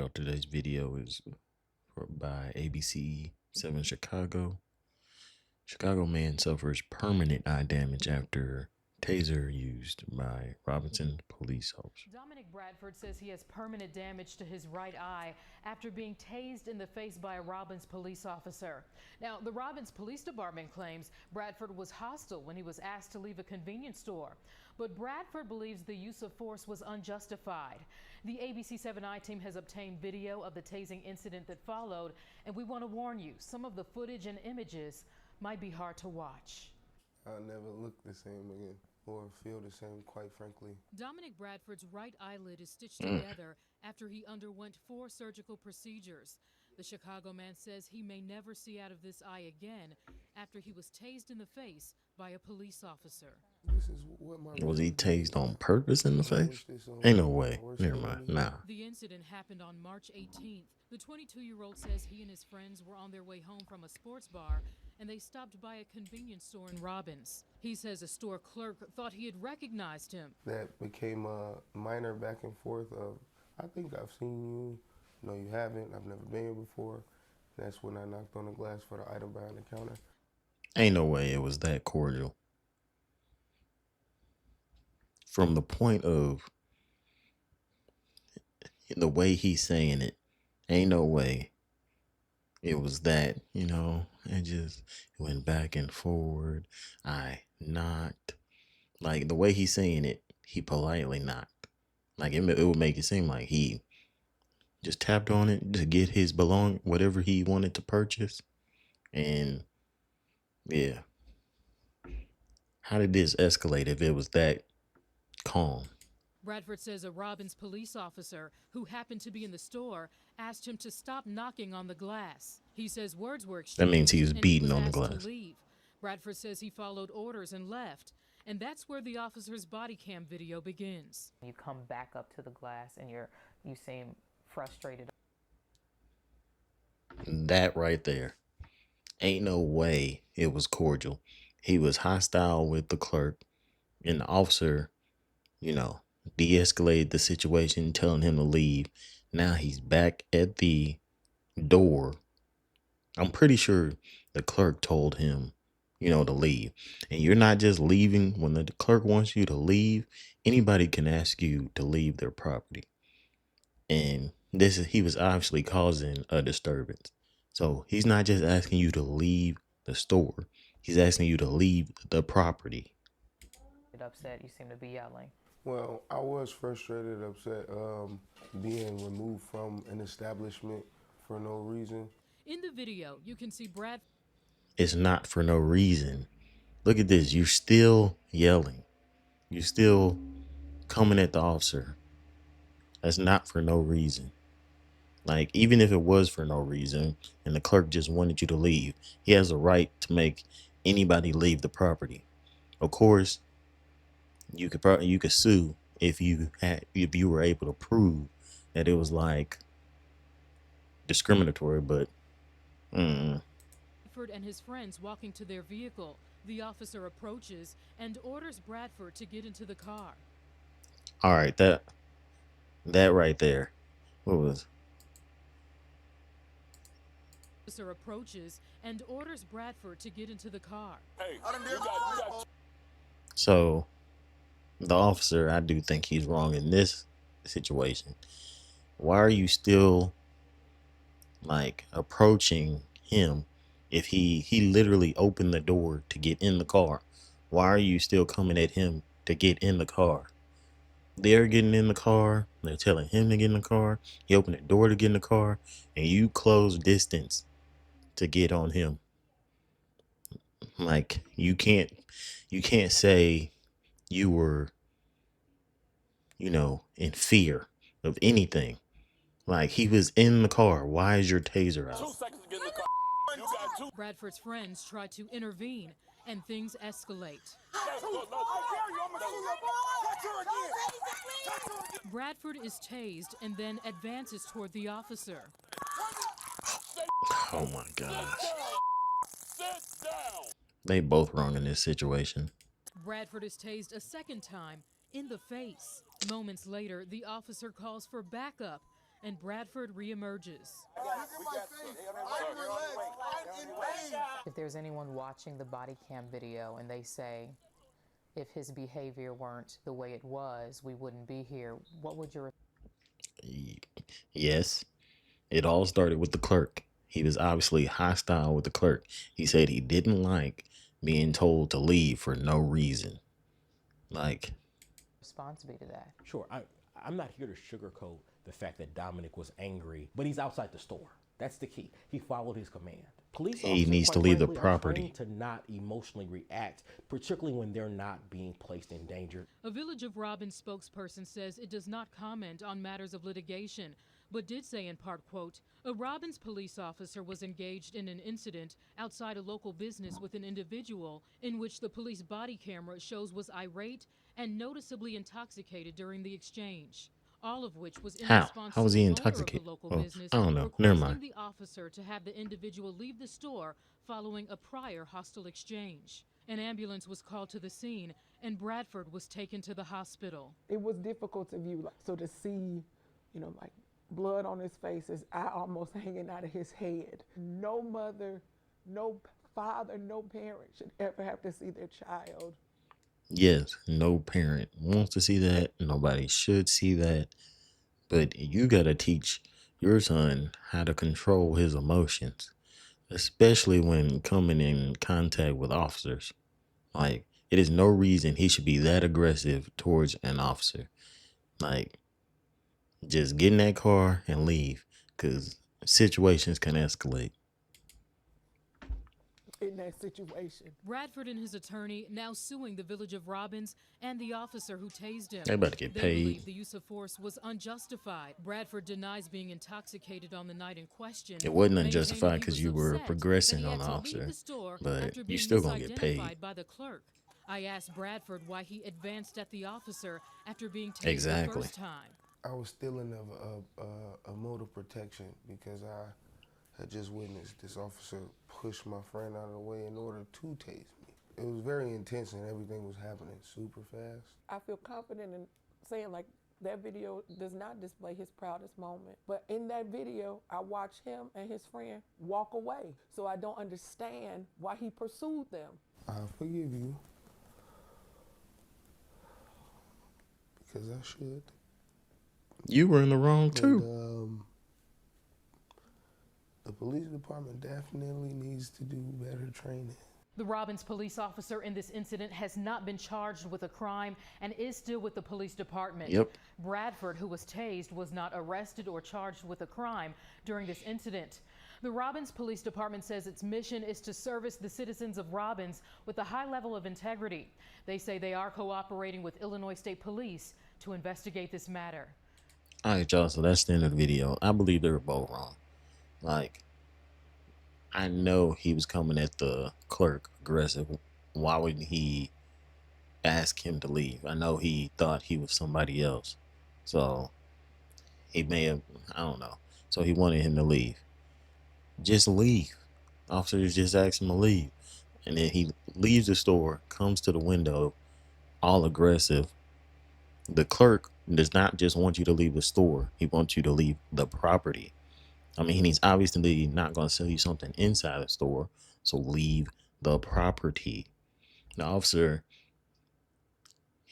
y'all. Today's video is by ABC 7 Chicago. Chicago man suffers permanent eye damage after taser used by Robinson police officer. Dominic Bradford says he has permanent damage to his right eye after being tased in the face by a Robbins police officer. Now, the Robbins Police Department claims Bradford was hostile when he was asked to leave a convenience store. But Bradford believes the use of force was unjustified. The ABC 7i team has obtained video of the tasing incident that followed, and we want to warn you, some of the footage and images might be hard to watch. I'll never look the same again or feel the same, quite frankly. Dominic Bradford's right eyelid is stitched together after he underwent 4 surgical procedures. The Chicago man says he may never see out of this eye again after he was tased in the face by a police officer. This is what my Was he tased on purpose in the face? Ain't no way. Never mind. Nah. The incident happened on March 18th. The 22-year-old says he and his friends were on their way home from a sports bar and they stopped by a convenience store in Robbins. He says a store clerk thought he had recognized him. That became a minor back and forth of, I think I've seen you. No, you haven't. I've never been here before. That's when I knocked on the glass for the item behind the counter. Ain't no way it was that cordial. From the point of the way he's saying it, ain't no way it was that, it just went back and forward. I knocked. Like, the way he's saying it, he politely knocked. Like, it would make it seem like he just tapped on it to get his whatever he wanted to purchase. And, yeah. How did this escalate if it was that calm? Bradford says a Robbins police officer who happened to be in the store asked him to stop knocking on the glass. He says words were exchanged. That means he was beating on the asked glass. To leave. Bradford says he followed orders and left. And that's where the officer's body cam video begins. You come back up to the glass and you seem frustrated. That right there. Ain't no way it was cordial. He was hostile with the clerk, and the officer, de-escalated the situation, telling him to leave. Now he's back at the door. I'm pretty sure the clerk told him, to leave. And you're not just leaving when the clerk wants you to leave. Anybody can ask you to leave their property. And he was obviously causing a disturbance. So he's not just asking you to leave the store. He's asking you to leave the property. Upset, you seem to be yelling. Well, I was frustrated, upset, being removed from an establishment for no reason. In the video, you can see Brad. It's not for no reason. Look at this. You're still yelling. You're still coming at the officer. That's not for no reason. Like, even if it was for no reason and the clerk just wanted you to leave, he has a right to make anybody leave the property. Of course, you could sue if you were able to prove that it was like discriminatory, but Bradford and his friends walking to their vehicle. The officer approaches and orders Bradford to get into the car. All right, that right there. What was? Officer approaches and orders Bradford to get into the car. Hey, you got. So, the officer, I do think he's wrong in this situation. Why are you still approaching him if he literally opened the door to get in the car? Why are you still coming at him to get in the car? They're getting in the car. They're telling him to get in the car. He opened the door to get in the car, and you close distance to get on him. Like, you can't say you were, in fear of anything. Like, he was in the car. Why is your taser out? 2 seconds to get in the car. You got 2. Bradford's friends try to intervene and things escalate. Bradford is tased and then advances toward the officer. Oh my gosh. Sit down. They both wrong in this situation. Bradford is tased a second time in the face. Moments later, the officer calls for backup and Bradford reemerges. If there's anyone watching the body cam video and they say, if his behavior weren't the way it was, we wouldn't be here, what would your Yes, it all started with the clerk. He was obviously hostile with the clerk. He said he didn't like being told to leave for no reason. Like, response be to that? Sure, I'm not here to sugarcoat the fact that Dominic was angry, but he's outside the store. That's the key. He followed his command. Police he officers, needs to quite leave the frankly, are property. trained to not emotionally react, particularly when they're not being placed in danger. A Village of Robbins spokesperson says it does not comment on matters of litigation, but did say in part, quote, a Robbins police officer was engaged in an incident outside a local business with an individual in which the police body camera shows was irate and noticeably intoxicated during the exchange. All of which was in response How was to he the owner of intoxicated? the local Oh, business I don't know. Never requesting mind. the officer to have the individual leave the store following a prior hostile exchange. An ambulance was called to the scene and Bradford was taken to the hospital. It was difficult to view, so to see, like blood on his face, his eye almost hanging out of his head. No mother, no father, no parent should ever have to see their child. Yes, no parent wants to see that. Nobody should see that. But you got to teach your son how to control his emotions, especially when coming in contact with officers. Like, it is no reason he should be that aggressive towards an officer. Like, just get in that car and leave, because situations can escalate. In that situation, Bradford and his attorney now suing the Village of Robbins and the officer who tased him. They about to get They paid. believe the use of force was unjustified. Bradford denies being intoxicated on the night in question. It wasn't maintaining unjustified he because was you were upset progressing that he on had the to officer, leave the store but after you being still gonna get paid. misidentified by the clerk. I asked Bradford why he advanced at the officer after being tased Exactly. the first time. I was stealing of a mode of protection because I had just witnessed this officer push my friend out of the way in order to tase me. It was very intense and everything was happening super fast. I feel confident in saying like that video does not display his proudest moment. But in that video, I watched him and his friend walk away. So I don't understand why he pursued them. I forgive you because I should. You were in the wrong too. And, the police department definitely needs to do better training. The Robbins police officer in this incident has not been charged with a crime and is still with the police department. Yep. Bradford, who was tased, was not arrested or charged with a crime during this incident. The Robbins Police Department says its mission is to service the citizens of Robbins with a high level of integrity. They say they are cooperating with Illinois State Police to investigate this matter. All right, y'all, so that's the end of the video. I believe they were both wrong. Like, I know he was coming at the clerk aggressive. Why wouldn't he ask him to leave? I know he thought he was somebody else. So he may have, I don't know. So he wanted him to leave. Just leave. Officers just asked him to leave. And then he leaves the store, comes to the window, all aggressive. The clerk does not just want you to leave the store. He wants you to leave the property. I mean, he's obviously not going to sell you something inside the store. So leave the property. The officer,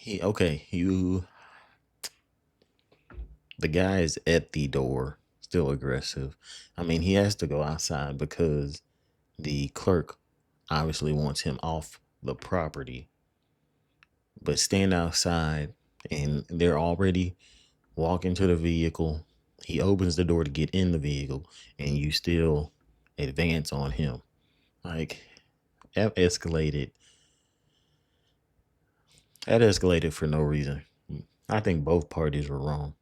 the guy is at the door, still aggressive. I mean, he has to go outside because the clerk obviously wants him off the property. But stand outside and they're already walking to the vehicle. He opens the door to get in the vehicle and you still advance on him. Like, that escalated for no reason. I think both parties were wrong.